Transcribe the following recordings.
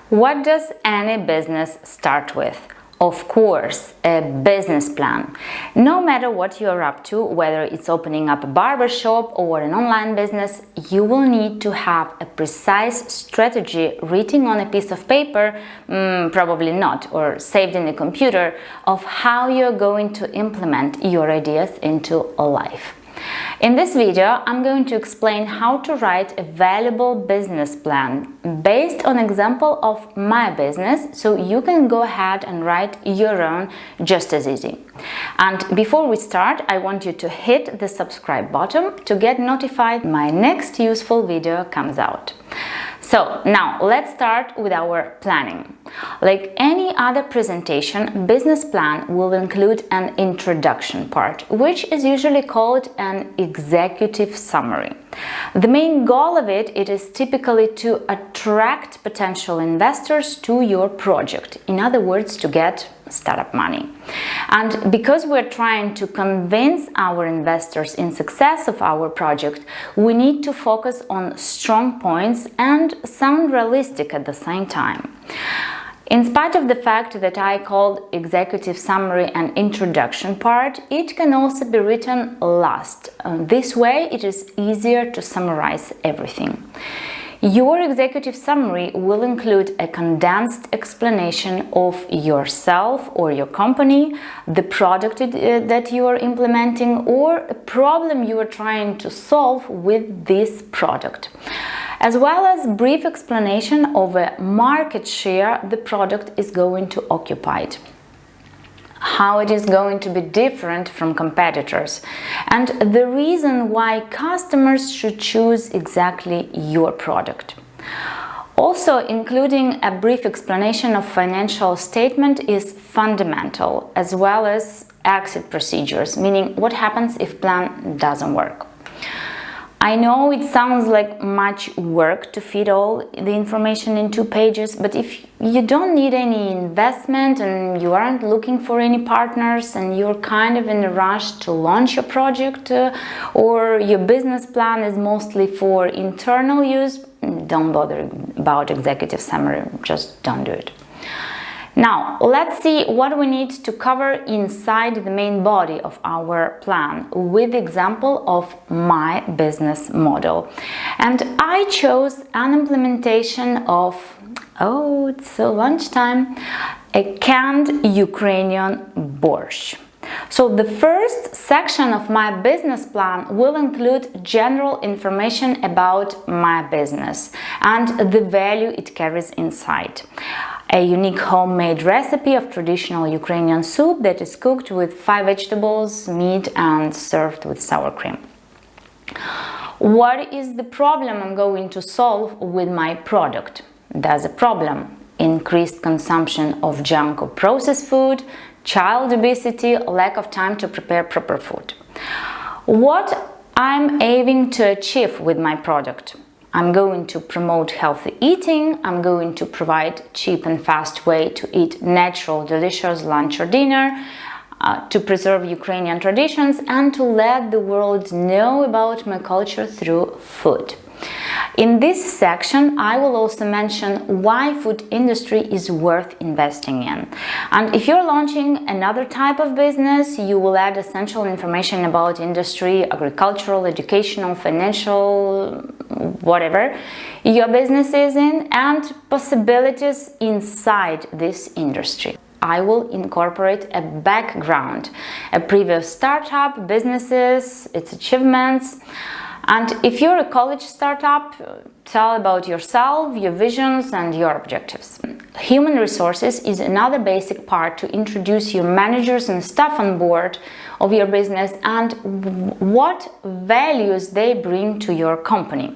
What does any business start with? Of course, a business plan. No matter what you're up to, whether it's opening up a barber shop or an online business, you will need to have a precise strategy written on a piece of paper, probably not, or saved in a computer, of how you're going to implement your ideas into life. In this video, I'm going to explain how to write a valuable business plan based on example of my business, so you can go ahead and write your own just as easy. And before we start, I want you to hit the subscribe button to get notified when my next useful video comes out. So now let's start with our planning. Like any other presentation, business plan will include an introduction part, which is usually called an executive summary. The main goal of it is typically to attract potential investors to your project. In other words, to get startup money. And because we're trying to convince our investors in success of our project, we need to focus on strong points and sound realistic at the same time. In spite of the fact that I called executive summary an introduction part, it can also be written last. This way it is easier to summarize everything. Your executive summary will include a condensed explanation of yourself or your company, the product that you are implementing, or a problem you are trying to solve with this product, as well as brief explanation of a market share the product is going to occupy, how it is going to be different from competitors, and the reason why customers should choose exactly your product. Also, including a brief explanation of financial statement is fundamental, as well as exit procedures, meaning what happens if plan doesn't work. I know it sounds like much work to fit all the information in 2 pages, but if you don't need any investment and you aren't looking for any partners and you're kind of in a rush to launch your project, or your business plan is mostly for internal use, don't bother about executive summary, just don't do it. Now, let's see what we need to cover inside the main body of our plan with the example of my business model. And I chose an implementation of, it's lunchtime, a canned Ukrainian Borsch. So the first section of my business plan will include general information about my business and the value it carries inside. A unique homemade recipe of traditional Ukrainian soup that is cooked with 5 vegetables, meat, and served with sour cream. What is the problem I'm going to solve with my product? There's a problem: increased consumption of junk or processed food, child obesity, lack of time to prepare proper food. What I'm aiming to achieve with my product? I'm going to promote healthy eating, I'm going to provide cheap and fast way to eat natural, delicious lunch or dinner, to preserve Ukrainian traditions, and to let the world know about my culture through food. In this section, I will also mention why food industry is worth investing in. And if you're launching another type of business, you will add essential information about industry, agricultural, educational, financial, whatever your business is in, and possibilities inside this industry. I will incorporate a background, a previous startup, businesses, its achievements. And if you're a college startup, tell about yourself, your visions, and your objectives. Human resources is another basic part to introduce your managers and staff on board of your business and what values they bring to your company.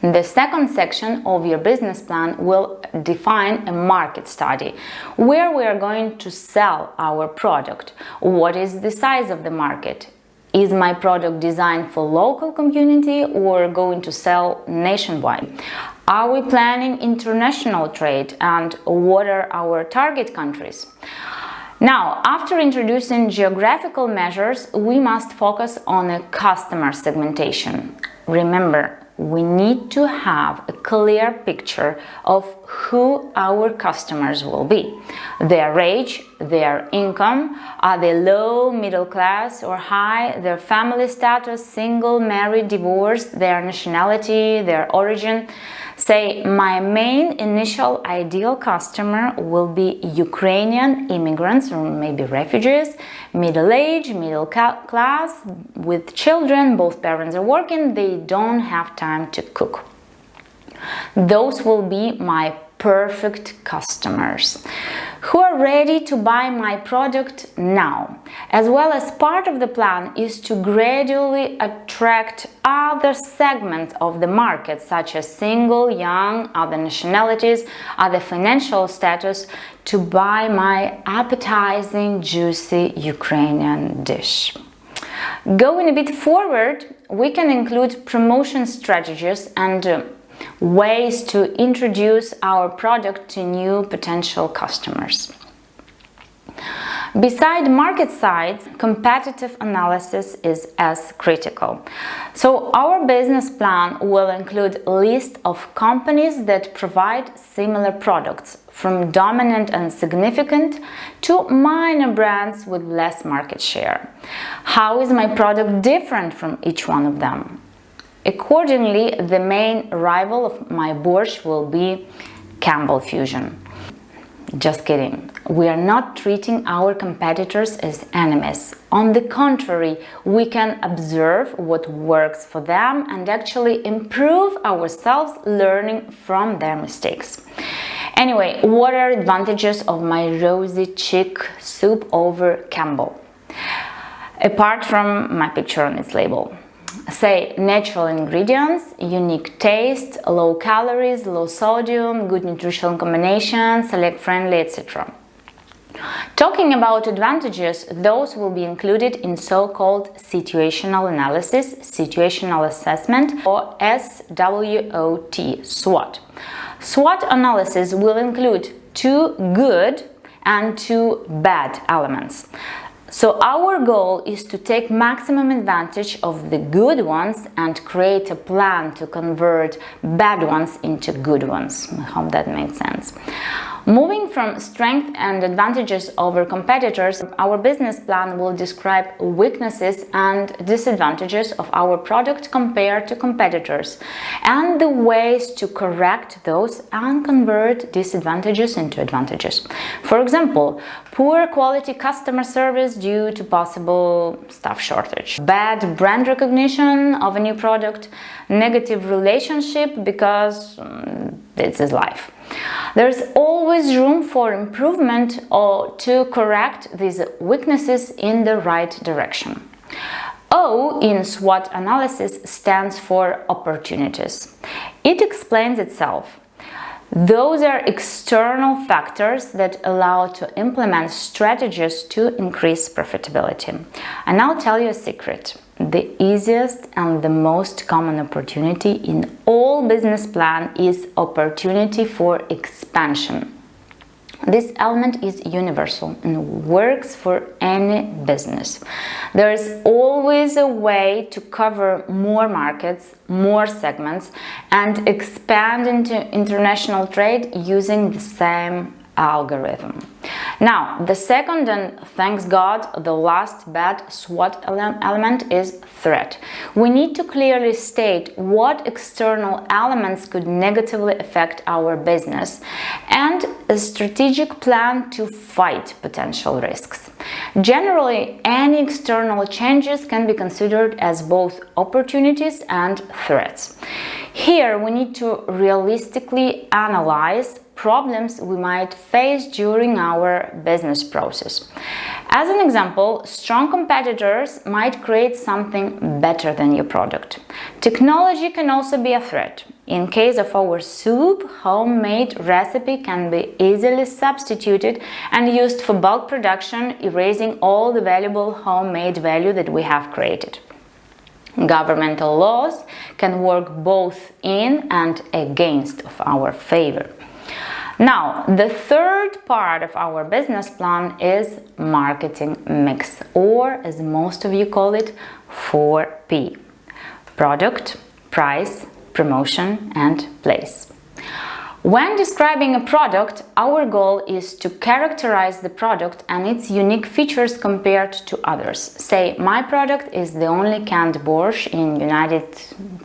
The second section of your business plan will define a market study, where we are going to sell our product. What is the size of the market? Is my product designed for local community or going to sell nationwide? Are we planning international trade, and what are our target countries? Now, after introducing geographical measures, we must focus on a customer segmentation. Remember, we need to have a clear picture of who our customers will be. Their age, their income, are they low, middle class or high, their family status, single, married, divorced, their nationality, their origin. Say, my main initial ideal customer will be Ukrainian immigrants or maybe refugees, middle-aged, middle class, with children, both parents are working, they don't have time to cook. Those will be my perfect customers who are ready to buy my product now. As well as part of the plan is to gradually attract other segments of the market, such as single, young, other nationalities, other financial status, to buy my appetizing, juicy Ukrainian dish. Going a bit forward, we can include promotion strategies and ways to introduce our product to new potential customers. Beside market size, competitive analysis is as critical. So our business plan will include a list of companies that provide similar products, from dominant and significant to minor brands with less market share. How is my product different from each one of them? Accordingly, the main rival of my borscht will be Campbell Fusion. Just kidding. We are not treating our competitors as enemies. On the contrary, we can observe what works for them and actually improve ourselves, learning from their mistakes. Anyway, what are advantages of my rosy chick soup over Campbell? Apart from my picture on its label. Say, natural ingredients, unique taste, low calories, low sodium, good nutritional combinations, select friendly, etc. Talking about advantages, those will be included in so-called situational analysis, situational assessment, or SWOT, SWOT. SWOT analysis will include 2 good and 2 bad elements. So our goal is to take maximum advantage of the good ones and create a plan to convert bad ones into good ones. I hope that made sense. Moving from strengths and advantages over competitors, our business plan will describe weaknesses and disadvantages of our product compared to competitors and the ways to correct those and convert disadvantages into advantages. For example, poor quality customer service due to possible staff shortage, bad brand recognition of a new product, negative relationship because this is life. There's always room for improvement or to correct these weaknesses in the right direction. O in SWOT analysis stands for opportunities. It explains itself. Those are external factors that allow to implement strategies to increase profitability. And I'll tell you a secret. The easiest and the most common opportunity in all business plan is opportunity for expansion. This element is universal and works for any business. There is always a way to cover more markets, more segments, and expand into international trade using the same algorithm. Now, the second and, thanks God, the last bad SWOT element is threat. We need to clearly state what external elements could negatively affect our business and a strategic plan to fight potential risks. Generally, any external changes can be considered as both opportunities and threats. Here, we need to realistically analyze problems we might face during our business process. As an example, strong competitors might create something better than your product. Technology can also be a threat. In case of our soup, homemade recipe can be easily substituted and used for bulk production, erasing all the valuable homemade value that we have created. Governmental laws can work both in and against of our favor. Now, the third part of our business plan is marketing mix, or as most of you call it, 4P. Product, price, promotion, and place. When describing a product, our goal is to characterize the product and its unique features compared to others. Say, my product is the only canned borscht in United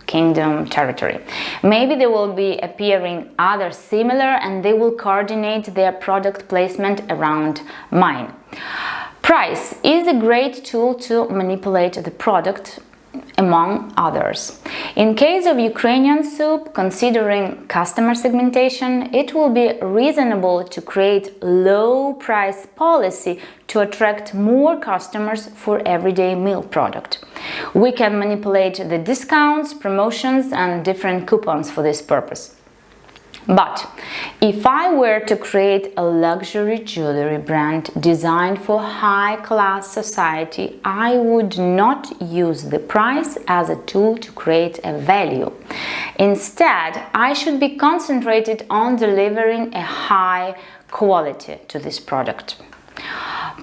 Kingdom territory. Maybe there will be appearing others similar and they will coordinate their product placement around mine. Price is a great tool to manipulate the product among others. In case of Ukrainian soup, considering customer segmentation, it will be reasonable to create low price policy to attract more customers for everyday meal product. We can manipulate the discounts, promotions and different coupons for this purpose. But if I were to create a luxury jewelry brand designed for high-class society, I would not use the price as a tool to create a value. Instead, I should be concentrated on delivering a high quality to this product.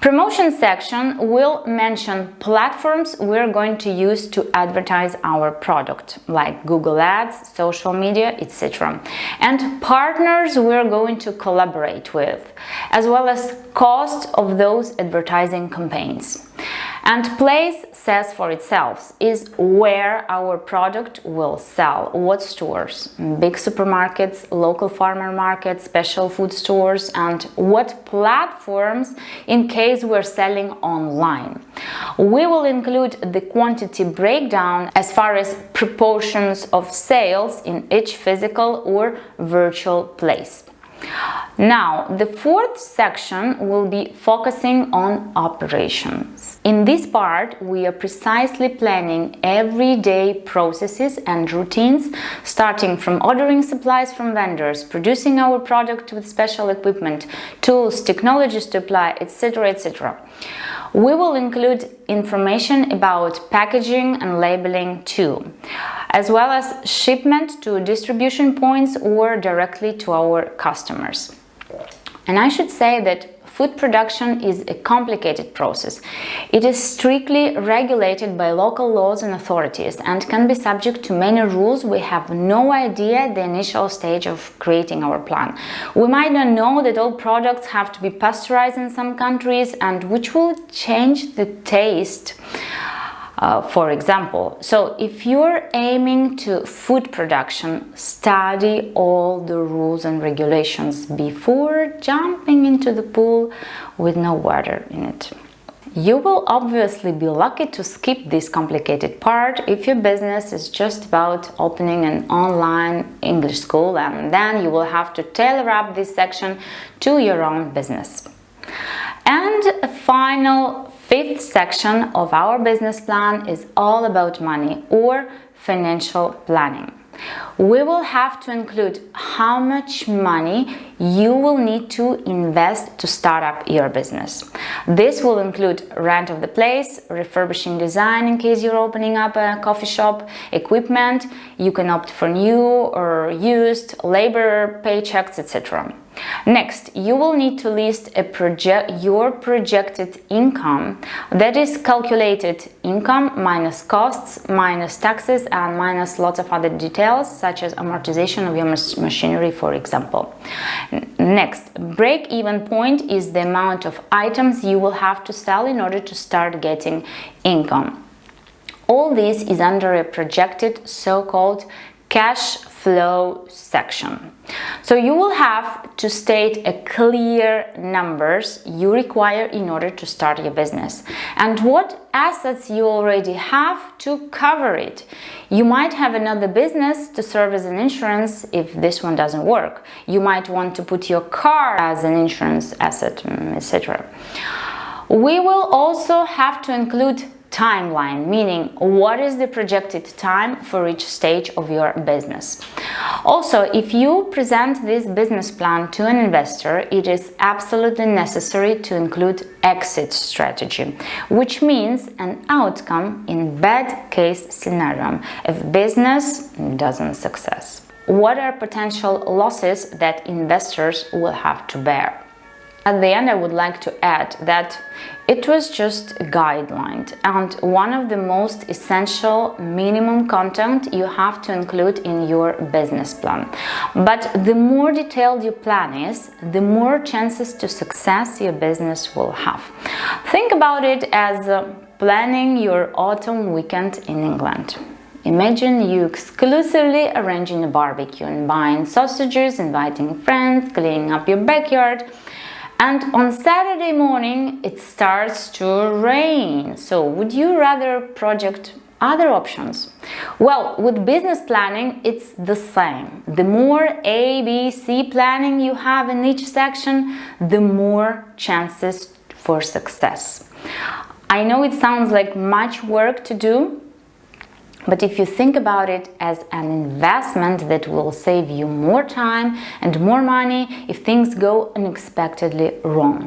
Promotion section will mention platforms we're going to use to advertise our product, like Google Ads, social media, etc. and partners we're going to collaborate with, as well as cost of those advertising campaigns. And place says for itself, is where our product will sell, what stores, big supermarkets, local farmer markets, special food stores, and what platforms in case we're selling online. We will include the quantity breakdown as far as proportions of sales in each physical or virtual place. Now, the fourth section will be focusing on operations. In this part, we are precisely planning everyday processes and routines, starting from ordering supplies from vendors, producing our product with special equipment, tools, technologies to apply, etc., etc. We will include information about packaging and labeling too, as well as shipment to distribution points or directly to our customers. And I should say that food production is a complicated process. It is strictly regulated by local laws and authorities and can be subject to many rules. We have no idea at the initial stage of creating our plan. We might not know that all products have to be pasteurized in some countries, and which will change the taste. For example, so if you're aiming to food production, study all the rules and regulations before jumping into the pool with no water in it. You will obviously be lucky to skip this complicated part if your business is just about opening an online English school, and then you will have to tailor up this section to your own business. And a final fifth section of our business plan is all about money or financial planning. We will have to include how much money you will need to invest to start up your business. This will include rent of the place, refurbishing design in case you're opening up a coffee shop, equipment, you can opt for new or used, labor, paychecks, etc. Next, you will need to list your projected income, that is calculated income minus costs, minus taxes and minus lots of other details such as amortization of your machinery, for example. Next, break-even point is the amount of items you will have to sell in order to start getting income. All this is under a projected so-called cash flow section. So you will have to state a clear numbers you require in order to start your business and what assets you already have to cover it. You might have another business to serve as an insurance if this one doesn't work. You might want to put your car as an insurance asset, etc. We will also have to include timeline, meaning what is the projected time for each stage of your business. Also, if you present this business plan to an investor, it is absolutely necessary to include exit strategy, which means an outcome in bad case scenario if business doesn't success. What are potential losses that investors will have to bear? At the end, I would like to add that it was just a guideline and one of the most essential minimum content you have to include in your business plan. But the more detailed your plan is, the more chances to success your business will have. Think about it as planning your autumn weekend in England. Imagine you exclusively arranging a barbecue and buying sausages, inviting friends, cleaning up your backyard. And on Saturday morning, it starts to rain. So would you rather project other options? Well, with business planning, it's the same. The more A, B, C planning you have in each section, the more chances for success. I know it sounds like much work to do, but if you think about it as an investment that will save you more time and more money if things go unexpectedly wrong.